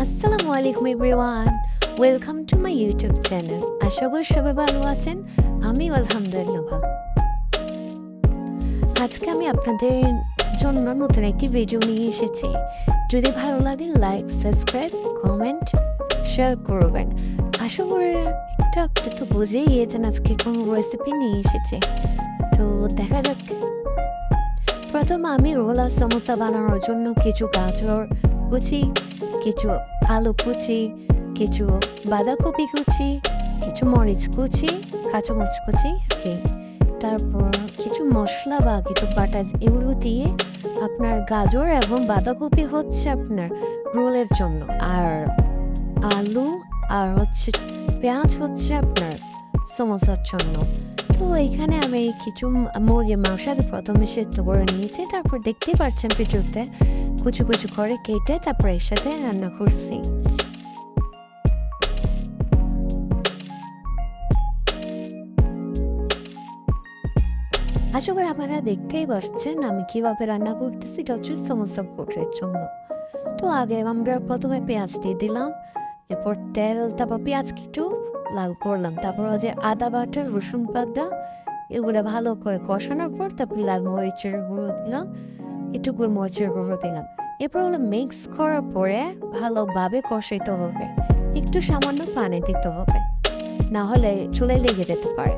আসসালামু আলাইকুম everyone, welcome to my YouTube channel. আশা করি সবাই ভালো আছেন, আমি আলহামদুলিল্লাহ ভালো। আজকে আমি আপনাদের জন্য নতুন একটি ভিডিও নিয়ে এসেছি। যদি ভালো লাগে লাইক, সাবস্ক্রাইব, কমেন্ট, শেয়ার করবেন। আশা করি একটা তো বুঝেই গিয়েছেন আজকে কোন রেসিপি নিয়ে এসেছে। তো দেখা যাক। প্রথম আমি রোল আর সমোসা বানানোর জন্য কিছু গাজর কুচি, কিছু আলু কুচি, কিছু বাঁধাকপি কুচি, কিছু মরিচ কুচি, কাঁচামরিচ কুচি, তারপর কিছু মশলা বা কিছু বাটার এগুলো দিয়ে আপনার গাজর এবং বাঁধাকপি হচ্ছে আপনার রোলের জন্য, আর আলু আর হচ্ছে পেঁয়াজ হচ্ছে আপনার সমোসার জন্য। তো এখানে আমি কিছু মুরগির মাংস আগে প্রথমে সেদ্ধ করে নিয়েছি, তারপর দেখতেই পাচ্ছেন ভিডিওতে কুচু কুচু করে কেটে তারপর এর সাথে রান্না করছি। আশা করি আপনারা দেখতেই পাচ্ছেন আমি কিভাবে রান্না করতেছি। এটা হচ্ছে সমোসা বোটের জন্য। তো আগে আমরা প্রথমে পেঁয়াজ দিয়ে দিলাম, এরপর তেল, তারপর পেঁয়াজ একটু লাল করলাম, তারপর যে আদা বাটা, রসুন বাটা এগুলো ভালো করে কষানোর পর তারপর লাল মরিচের গুঁড়ো দিলাম, একটু গোলমরিচের গুঁড়ো দিলাম। এরপর হলো মিক্স করার পরে ভালোভাবে কষাইতে হবে, একটু সামান্য পানি দিতে হবে, না হলে চুলে লেগে যেতে পারে।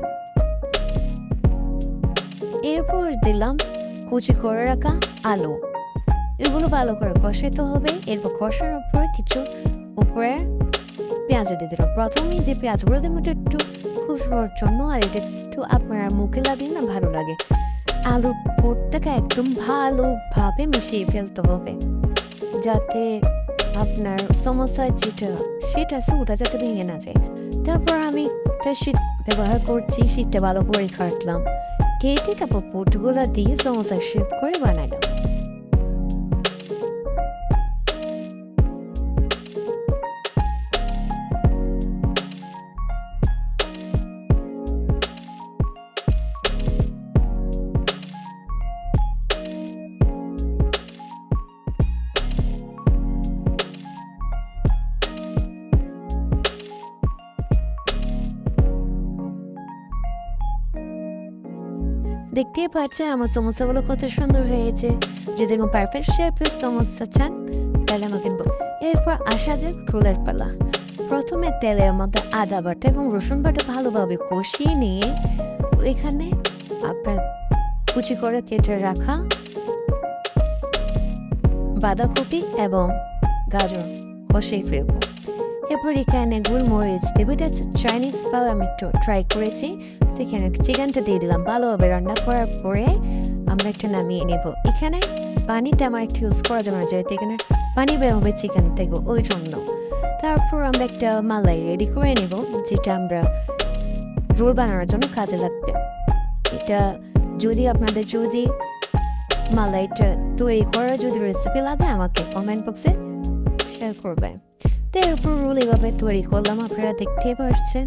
এরপর দিলাম কুচি করে রাখা আলু, এগুলো ভালো করে কষাইতে হবে। এরপর কষানোর পর কিছু উপরে পেঁয়াজ দিয়ে দিলাম। প্রথমেই যে পেঁয়াজগুলো দেবো একটু খুশবোর জন্য, আর এটা একটু আপনার মুখে লাগলে না ভালো লাগে। আলুর পুরটাকে একদম ভালোভাবে মিশিয়ে ফেলতে হবে, যাতে আপনার সমোসা যেটা সেটা আছে ওটা যাতে ভেঙে না যায়। তারপর আমি একটা শীট ব্যবহার করছি, শীটটা ভালো করে কাটলাম, কেটে তারপর পুরগুলো দিয়ে সমোসা শেপ করে বানালাম। দেখতেই পাচ্ছেন আমার সমোসাগুলো কত সুন্দর হয়েছে। যদি কোনো পারফেক্ট শেপের সমোসা চান তাহলে আমাকে বলুন। এরপর আসা যাক রোলের পালা। প্রথমে তেলের মধ্যে আদা বাটা এবং রসুন বাটা ভালোভাবে কষিয়ে নিয়ে ওইখানে আপনার কুচি করে কেটে রাখা বাঁধাকপি এবং গাজর কষিয়ে ফেলবো। এরপর এখানে গোলমরিচ দেবো, এটা চাইনিজ বা আমি একটু ট্রাই করেছি। সেখানে চিকেনটা দিয়ে দিলাম, ভালোভাবে রান্না করার পরে আমরা একটা নামিয়ে নেব। এখানে পানিতে আমার একটু ইউজ করা যাবে না, যেহেতু এখানে পানি বের হবে চিকেন থেকে, ওই জন্য। তারপর আমরা একটা মালাই রেডি করে নেব, যেটা আমরা রোল বানানোর জন্য কাজে লাগবে। এটা যদি আপনাদের মালাইটা তৈরি করার যদি রেসিপি লাগে আমাকে কমেন্ট বক্সে শেয়ার করবেন। তো এরপর রোল এভাবে তৈরি করলাম, আপনারা দেখতেই পাচ্ছেন।